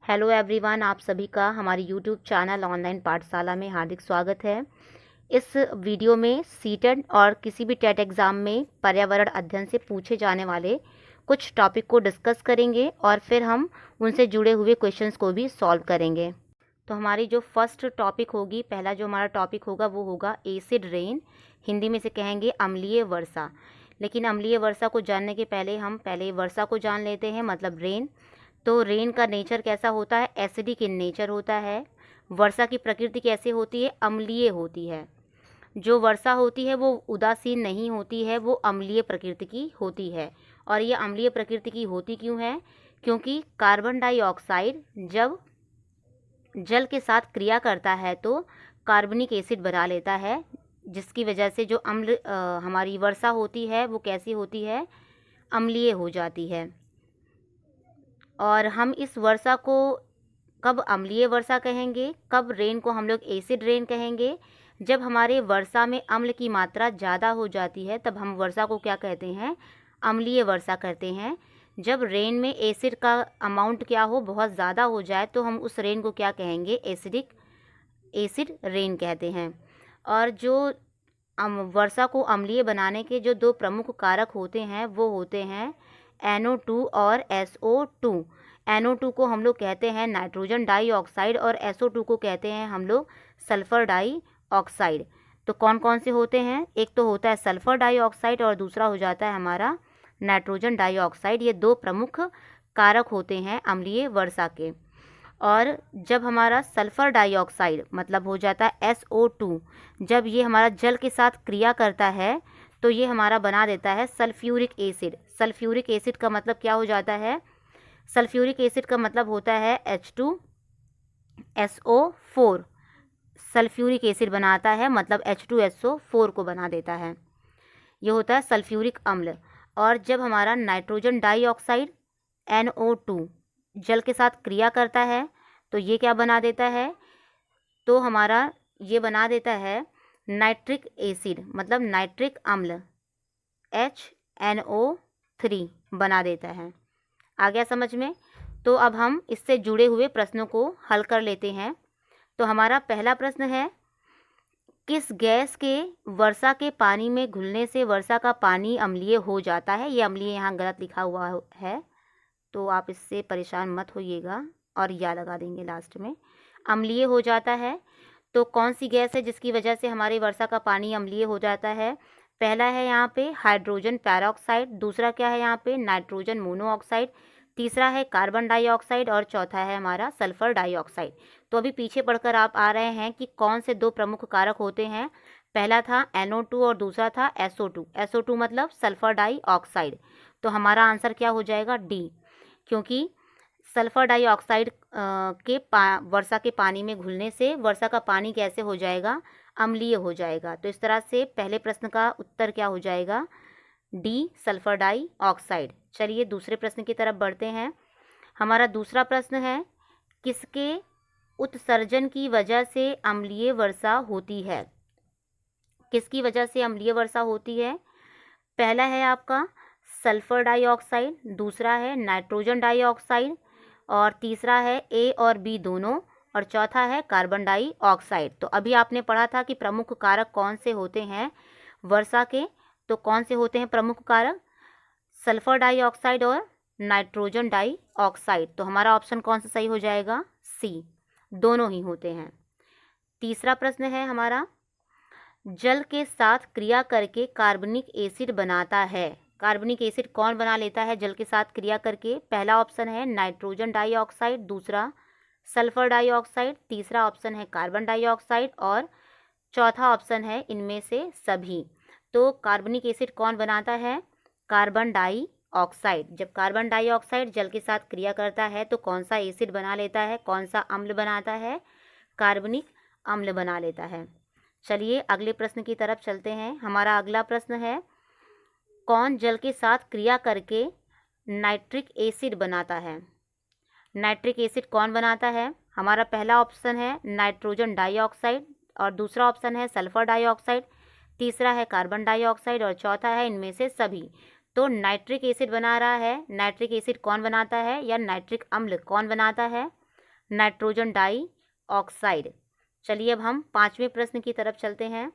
Hello everyone, आप सभी का हमारी यूट्यूब चैनल ऑनलाइन पाठशाला में हार्दिक स्वागत है। इस वीडियो में सीटेट और किसी भी टेट एग्ज़ाम में पर्यावरण अध्ययन से पूछे जाने वाले कुछ टॉपिक को डिस्कस करेंगे और फिर हम उनसे जुड़े हुए क्वेश्चंस को भी सॉल्व करेंगे। तो हमारी जो फर्स्ट टॉपिक होगी, पहला जो हमारा टॉपिक होगा वो होगा एसिड रेन, हिंदी में से कहेंगे अम्लीय वर्षा। लेकिन अम्लीय वर्षा को जानने के पहले हम पहले वर्षा को जान लेते हैं, मतलब रेन। तो रेन का नेचर कैसा होता है? एसिडिक इन नेचर होता है। वर्षा की प्रकृति कैसे होती है? अम्लीय होती है। जो वर्षा होती है वो उदासीन नहीं होती है, वो अम्लीय प्रकृति की होती है। और ये अम्लीय प्रकृति की होती क्यों है? क्योंकि कार्बन डाइऑक्साइड जब जल के साथ क्रिया करता है तो कार्बनिक एसिड बना लेता है, जिसकी वजह से जो हमारी वर्षा होती है वो कैसी होती है? अम्लीय हो जाती है। और हम इस वर्षा को कब अम्लीय वर्षा कहेंगे, कब रेन को हम लोग एसिड रेन कहेंगे? जब हमारे वर्षा में अम्ल की मात्रा ज़्यादा हो जाती है तब हम वर्षा को क्या कहते हैं? अम्लीय वर्षा करते हैं। जब रेन में एसिड का अमाउंट क्या हो, बहुत ज़्यादा हो जाए, तो हम उस रेन को क्या कहेंगे? एसिड रेन कहते हैं। और जो वर्षा को अम्लीय बनाने के जो दो प्रमुख कारक होते हैं वो होते हैं NO2 और SO2। NO2 को हम लोग कहते हैं नाइट्रोजन डाइऑक्साइड और SO2 को कहते हैं हम लोग सल्फ़र डाइऑक्साइड। तो कौन कौन से होते हैं? एक तो होता है सल्फ़र डाइऑक्साइड और दूसरा हो जाता है हमारा नाइट्रोजन डाइऑक्साइड। ये दो प्रमुख कारक होते हैं अम्लीय वर्षा के। और जब हमारा सल्फ़र डाइऑक्साइड मतलब हो जाता है SO2, जब ये हमारा जल के साथ क्रिया करता है तो ये हमारा बना देता है सल्फ्यूरिक एसिड। सल्फ्यूरिक एसिड का मतलब क्या हो जाता है? सल्फ्यूरिक एसिड का मतलब होता है H2SO4। सल्फ्यूरिक एसिड बनाता है, मतलब H2SO4 को बना देता है। ये होता है सल्फ्यूरिक अम्ल। और जब हमारा नाइट्रोजन डाइऑक्साइड NO2 जल के साथ क्रिया करता है तो ये क्या बना देता है? तो हमारा ये बना देता है नाइट्रिक एसिड, मतलब नाइट्रिक अम्ल HNO3 बना देता है। आ गया समझ में? तो अब हम इससे जुड़े हुए प्रश्नों को हल कर लेते हैं। तो हमारा पहला प्रश्न है, किस गैस के वर्षा के पानी में घुलने से वर्षा का पानी अम्लीय हो जाता है? ये अम्लीय यहाँ गलत लिखा हुआ है, तो आप इससे परेशान मत होइएगा और या लगा देंगे लास्ट में। अम्लीय हो जाता है तो कौन सी गैस है जिसकी वजह से हमारी वर्षा का पानी अम्लीय हो जाता है? पहला है यहाँ पे हाइड्रोजन पेरोक्साइड, दूसरा क्या है यहाँ पे? नाइट्रोजन मोनोऑक्साइड, तीसरा है कार्बन डाइऑक्साइड और चौथा है हमारा सल्फर डाइऑक्साइड। तो अभी पीछे पढ़कर आप आ रहे हैं कि कौन से दो प्रमुख कारक होते हैं। पहला था NO2 और दूसरा था SO2। SO2 मतलब सल्फर डाइऑक्साइड। तो हमारा आंसर क्या हो जाएगा? डी। क्योंकि सल्फर डाइऑक्साइड के वर्षा के पानी में घुलने से वर्षा का पानी कैसे हो जाएगा? अम्लीय हो जाएगा। तो इस तरह से पहले प्रश्न का उत्तर क्या हो जाएगा? D, sulphur dioxide. चलिए दूसरे प्रश्न की तरफ बढ़ते हैं। हमारा दूसरा प्रश्न है, किसके उत्सर्जन की वजह से अम्लीय वर्षा होती है? किसकी वजह से अम्लीय वर्षा होती है? पहला है आपका सल्फर डाइऑक्साइड, दूसरा है नाइट्रोजन डाइऑक्साइड और तीसरा है ए और बी दोनों, और चौथा है कार्बन डाइऑक्साइड। तो अभी आपने पढ़ा था कि प्रमुख कारक कौन से होते हैं वर्षा के। तो कौन से होते हैं प्रमुख कारक? सल्फर डाइऑक्साइड और नाइट्रोजन डाइऑक्साइड। तो हमारा ऑप्शन कौन सा सही हो जाएगा? सी, दोनों ही होते हैं। तीसरा प्रश्न है हमारा, जल के साथ क्रिया करके कार्बनिक एसिड बनाता है। कार्बनिक एसिड कौन बना लेता है जल के साथ क्रिया करके? पहला ऑप्शन है नाइट्रोजन डाइऑक्साइड, दूसरा सल्फर डाइऑक्साइड, तीसरा ऑप्शन है कार्बन डाइऑक्साइड और चौथा ऑप्शन है इनमें से सभी। तो कार्बनिक एसिड कौन बनाता है? Carbon dioxide. जब कार्बन डाइऑक्साइड जल के साथ क्रिया करता है तो कौन सा एसिड बना लेता है? कौन सा अम्ल बनाता है? कार्बनिक अम्ल बना लेता है। चलिए अगले प्रश्न की तरफ चलते हैं। हमारा अगला प्रश्न है, कौन जल के साथ क्रिया करके नाइट्रिक एसिड बनाता है? नाइट्रिक एसिड कौन बनाता है? हमारा पहला ऑप्शन है नाइट्रोजन डाइऑक्साइड और दूसरा ऑप्शन है सल्फर डाइऑक्साइड, तीसरा है कार्बन डाइऑक्साइड और चौथा है इनमें से सभी। तो नाइट्रिक एसिड बना रहा है। नाइट्रिक एसिड कौन बनाता है या नाइट्रिक अम्ल कौन बनाता है? Nitrogen dioxide. चलिए अब हम 5वें प्रश्न की तरफ चलते हैं।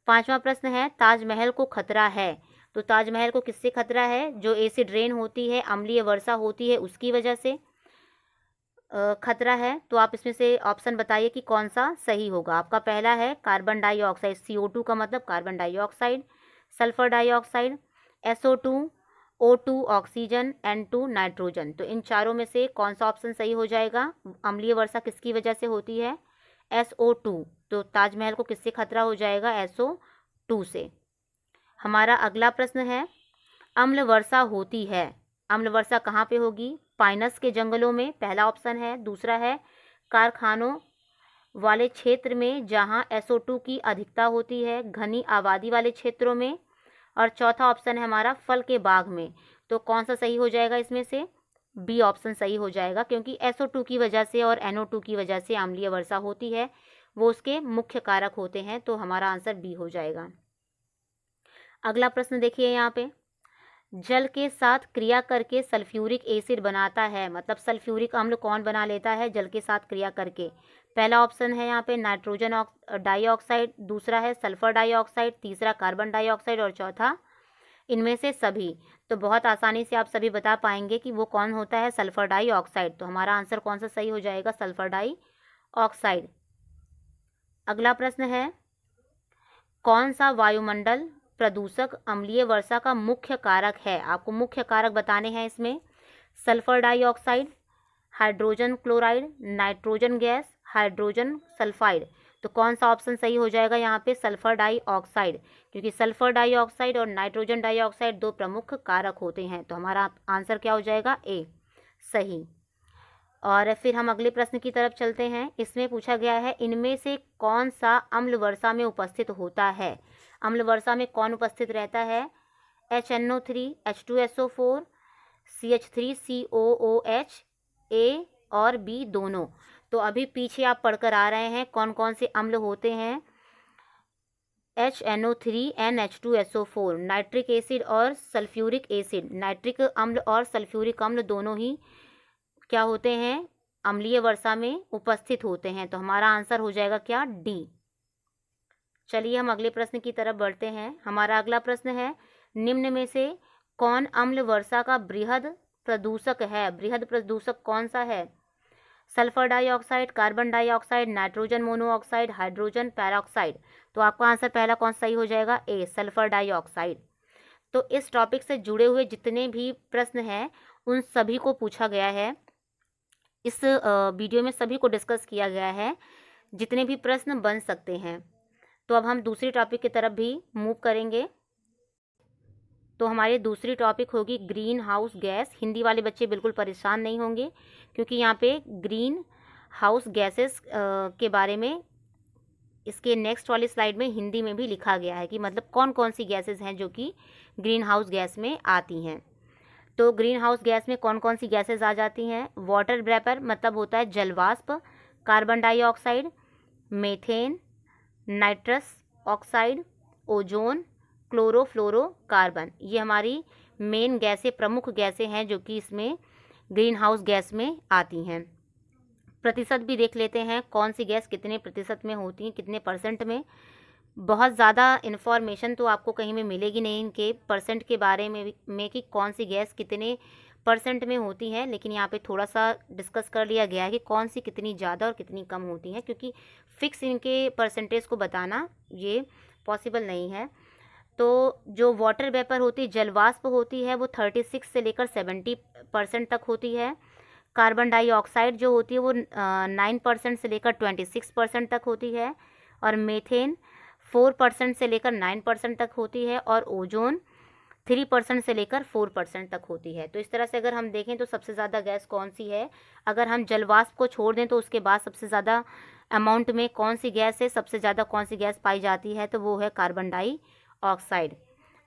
5वां प्रश्न है, ताजमहल को खतरा है। तो ताजमहल को किससे खतरा है? जो एसिड रेन होती है, अम्लीय वर्षा होती है, उसकी वजह से खतरा है। तो आप इसमें से ऑप्शन बताइए कि कौन सा सही होगा। आपका पहला है कार्बन डाइऑक्साइड, CO2 का मतलब carbon dioxide, sulphur dioxide, SO2, O2 oxygen, N2 nitrogen. तो इन चारों में से कौन सा ऑप्शन सही हो जाएगा? अम्लीय वर्षा किसकी वजह से होती है? SO2। तो ताजमहल को किससे खतरा हो जाएगा? SO2 से। हमारा अगला प्रश्न है, अम्ल वर्षा होती है। अम्ल वर्षा कहाँ पे होगी? पाइनस के जंगलों में, पहला ऑप्शन है। दूसरा है कारखानों वाले क्षेत्र में जहाँ SO2 की अधिकता होती है, घनी आबादी वाले क्षेत्रों में, और चौथा ऑप्शन है हमारा फल के बाग में। तो कौन सा सही हो जाएगा इसमें से? बी ऑप्शन सही हो जाएगा, क्योंकि SO2 की वजह से और NO2 की वजह से अम्लीय वर्षा होती है, वो उसके मुख्य कारक होते हैं। तो हमारा आंसर बी हो जाएगा। अगला प्रश्न देखिए यहाँ पे, जल के साथ क्रिया करके सल्फ्यूरिक एसिड बनाता है। मतलब सल्फ्यूरिक अम्ल कौन बना लेता है जल के साथ क्रिया करके? पहला ऑप्शन है यहाँ पे नाइट्रोजन डाइऑक्साइड, दूसरा है सल्फर डाइऑक्साइड, तीसरा कार्बन डाइऑक्साइड और चौथा इनमें से सभी। तो बहुत आसानी से आप सभी बता पाएंगे कि वो कौन होता है? Sulphur dioxide. तो हमारा आंसर कौन सा सही हो जाएगा? Sulphur dioxide. अगला प्रश्न है, कौन सा वायुमंडल प्रदूषक अम्लीय वर्षा का मुख्य कारक है? आपको मुख्य कारक बताने हैं इसमें। Sulphur dioxide, hydrogen chloride, nitrogen gas, hydrogen sulphide. तो कौन सा ऑप्शन सही हो जाएगा यहाँ पे? सल्फर डाइऑक्साइड, क्योंकि सल्फर डाइऑक्साइड और नाइट्रोजन डाइऑक्साइड दो प्रमुख कारक होते हैं। तो हमारा आंसर क्या हो जाएगा? ए सही। और फिर हम अगले प्रश्न की तरफ चलते हैं। इसमें पूछा गया है, इनमें से कौन सा अम्ल वर्षा में उपस्थित होता है? अम्ल वर्षा में कौन उपस्थित रहता है? HNO3, H2SO4, CH3COOH, A और B दोनों। तो अभी पीछे आप पढ़कर आ रहे हैं कौन कौन से अम्ल होते हैं। HNO3 NH2SO4, नाइट्रिक एसिड और सल्फ्यूरिक एसिड। नाइट्रिक अम्ल और सल्फ्यूरिक अम्ल दोनों ही क्या होते हैं? अम्लीय वर्षा में उपस्थित होते हैं। तो हमारा आंसर हो जाएगा क्या? डी। चलिए हम अगले प्रश्न की तरफ बढ़ते हैं। हमारा अगला प्रश्न है, निम्न में से कौन अम्ल वर्षा का बृहद प्रदूषक है? बृहद प्रदूषक कौन सा है? Sulphur dioxide, carbon dioxide, nitrogen monoxide, hydrogen peroxide. तो आपका आंसर पहला कौन सा सही हो जाएगा? ए सल्फर डाइऑक्साइड। तो इस टॉपिक से जुड़े हुए जितने भी प्रश्न हैं उन सभी को पूछा गया है। इस वीडियो में सभी को डिस्कस किया गया है, जितने भी प्रश्न बन सकते हैं। तो अब हम दूसरी टॉपिक की तरफ भी मूव करेंगे। तो हमारी दूसरी टॉपिक होगी ग्रीन हाउस गैस। हिंदी वाले बच्चे बिल्कुल परेशान नहीं होंगे, क्योंकि यहाँ पे ग्रीन हाउस गैसेस के बारे में इसके नेक्स्ट वाली स्लाइड में हिंदी में भी लिखा गया है कि मतलब कौन कौन सी गैसेस हैं जो कि ग्रीन हाउस गैस में आती हैं। तो ग्रीन हाउस गैस में कौन कौन सी गैसेस आ जाती हैं? वाटर वेपर मतलब होता है जलवाष्प, carbon dioxide, methane, nitrous oxide, ozone, chlorofluorocarbon. ये हमारी मेन गैसें, प्रमुख गैसें हैं जो कि इसमें ग्रीन हाउस गैस में आती हैं। प्रतिशत भी देख लेते हैं, कौन सी गैस कितने प्रतिशत में होती हैं, कितने परसेंट में। बहुत ज़्यादा इन्फॉर्मेशन तो आपको कहीं में मिलेगी नहीं इनके परसेंट के बारे में कि कौन सी गैस कितने परसेंट में होती है, लेकिन यहाँ पे थोड़ा सा डिस्कस कर लिया गया है कि कौन सी कितनी ज़्यादा और कितनी कम होती हैं, क्योंकि फिक्स इनके परसेंटेज को बताना ये पॉसिबल नहीं है। तो जो वाटर वेपर होती है, जलवाष्प होती है, वो 36 से लेकर 70% तक होती है। कार्बन डाइऑक्साइड जो होती है वो 9% से लेकर 26% तक होती है, और मीथेन 4% से लेकर 9% तक होती है, और ओजोन 3% से लेकर 4% तक होती है। तो इस तरह से अगर हम देखें तो सबसे ज़्यादा गैस कौन सी है? अगर हम जलवाष्प को छोड़ दें तो उसके बाद सबसे ज़्यादा अमाउंट में कौन सी गैस है, सबसे ज़्यादा कौन सी गैस पाई जाती है? तो वो है कार्बन डाइऑक्साइड।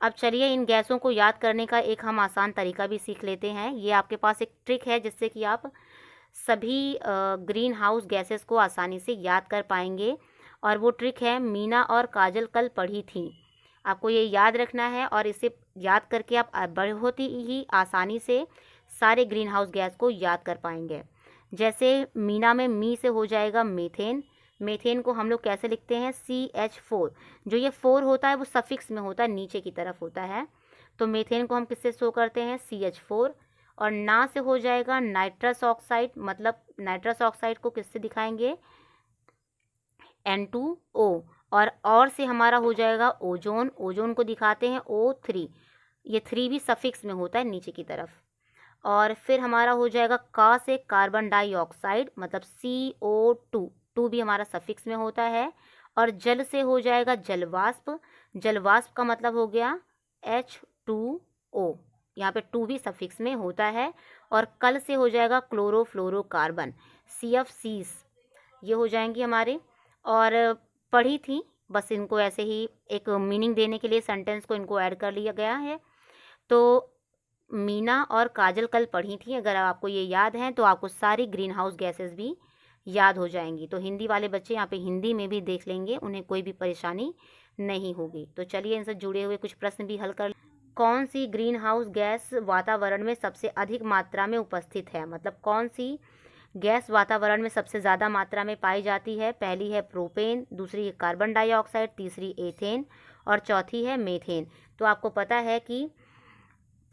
अब चलिए इन गैसों को याद करने का एक हम आसान तरीका भी सीख लेते हैं। ये आपके पास एक ट्रिक है जिससे कि आप सभी ग्रीन हाउस गैसेस को आसानी से याद कर पाएंगे, और वो ट्रिक है मीना और काजल कल पढ़ी थी। आपको ये याद रखना है और इसे याद करके आप बहुत ही आसानी से सारे ग्रीन हाउस गैस को याद कर पाएंगे। जैसे मीना में मी से हो जाएगा मीथेन। मीथेन को हम लोग कैसे लिखते हैं, CH4। जो ये 4 होता है वो सफिक्स में होता है, नीचे की तरफ होता है। तो मीथेन को हम किससे शो करते हैं, CH4। और ना से हो जाएगा नाइट्रस ऑक्साइड, मतलब नाइट्रस ऑक्साइड को किससे दिखाएंगे, N2O। और से हमारा हो जाएगा ओजोन, ओजोन को दिखाते हैं O3। ये 3 भी सफिक्स में होता है नीचे की तरफ। और फिर हमारा हो जाएगा का से कार्बन डाइऑक्साइड, मतलब CO2, 2 भी हमारा सफिक्स में होता है। और जल से हो जाएगा जलवाष्प, जलवाष्प का मतलब हो गया H2O, यहाँ पे 2 भी सफिक्स में होता है। और कल से हो जाएगा क्लोरोफ्लोरोकार्बन, CF6, ये हो जाएंगी हमारे। और पढ़ी थी, बस इनको ऐसे ही एक मीनिंग देने के लिए सेंटेंस को इनको ऐड कर लिया गया है। तो मीना और काजल कल पढ़ी थी, अगर आपको ये याद है तो आपको सारी ग्रीन हाउस गैसेस भी याद हो जाएंगी। तो हिंदी वाले बच्चे यहाँ पे हिंदी में भी देख लेंगे, उन्हें कोई भी परेशानी नहीं होगी। तो चलिए इनसे जुड़े हुए कुछ प्रश्न भी हल कर। कौन सी ग्रीन हाउस गैस वातावरण में सबसे अधिक मात्रा में उपस्थित है, मतलब कौन सी गैस वातावरण में सबसे ज़्यादा मात्रा में पाई जाती है। पहली है प्रोपेन, दूसरी है कार्बन डाइऑक्साइड, तीसरी एथेन और चौथी है मीथेन। तो आपको पता है कि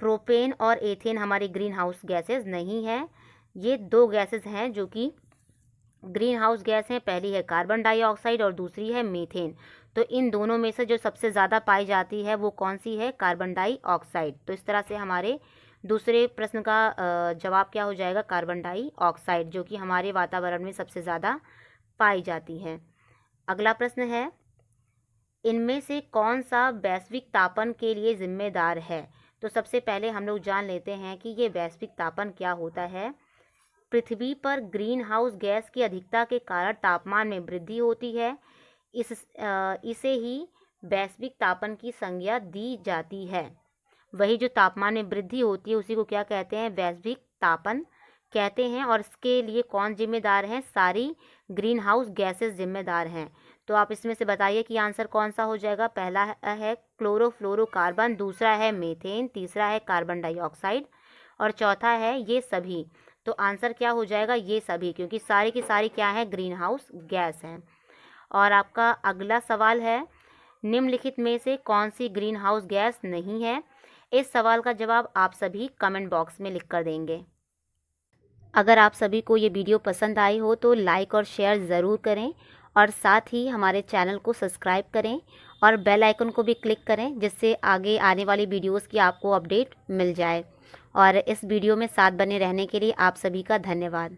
प्रोपेन और एथेन हमारी ग्रीन हाउस गैसेस नहीं है। ये 2 गैसेस हैं जो कि ग्रीन हाउस गैस हैं, पहली है कार्बन डाइऑक्साइड और दूसरी है मीथेन। तो इन दोनों में से जो सबसे ज़्यादा पाई जाती है वो कौन सी है, कार्बन डाइऑक्साइड। तो इस तरह से हमारे दूसरे प्रश्न का जवाब क्या हो जाएगा, कार्बन डाइऑक्साइड, जो कि हमारे वातावरण में सबसे ज़्यादा पाई जाती है। अगला प्रश्न है, इनमें से कौन सा वैश्विक तापन के लिए जिम्मेदार है। तो सबसे पहले हम लोग जान लेते हैं कि ये वैश्विक तापन क्या होता है। पृथ्वी पर ग्रीन हाउस गैस की अधिकता के कारण तापमान में वृद्धि होती है। इसे ही वैश्विक तापन की संज्ञा दी जाती है। वही जो तापमान में वृद्धि होती है उसी को क्या कहते हैं, वैश्विक तापन कहते हैं। और इसके लिए कौन जिम्मेदार हैं, सारी ग्रीन हाउस गैसेस जिम्मेदार हैं। तो आप इसमें से बताइए कि आंसर कौन सा हो जाएगा। पहला है क्लोरोफ्लोरोकार्बन, दूसरा है मीथेन, तीसरा है कार्बन डाइऑक्साइड और चौथा है ये सभी। तो आंसर क्या हो जाएगा, ये सभी, क्योंकि सारी की सारी क्या है, ग्रीन हाउस गैस हैं। और आपका अगला सवाल है, निम्नलिखित में से कौन सी ग्रीन हाउस गैस नहीं है। इस सवाल का जवाब आप सभी कमेंट बॉक्स में लिख कर देंगे। अगर आप सभी को ये वीडियो पसंद आई हो तो लाइक और शेयर ज़रूर करें और साथ ही हमारे चैनल को सब्सक्राइब करें और बेल आइकन को भी क्लिक करें, जिससे आगे आने वाली वीडियोस की आपको अपडेट मिल जाए। और इस वीडियो में साथ बने रहने के लिए आप सभी का धन्यवाद।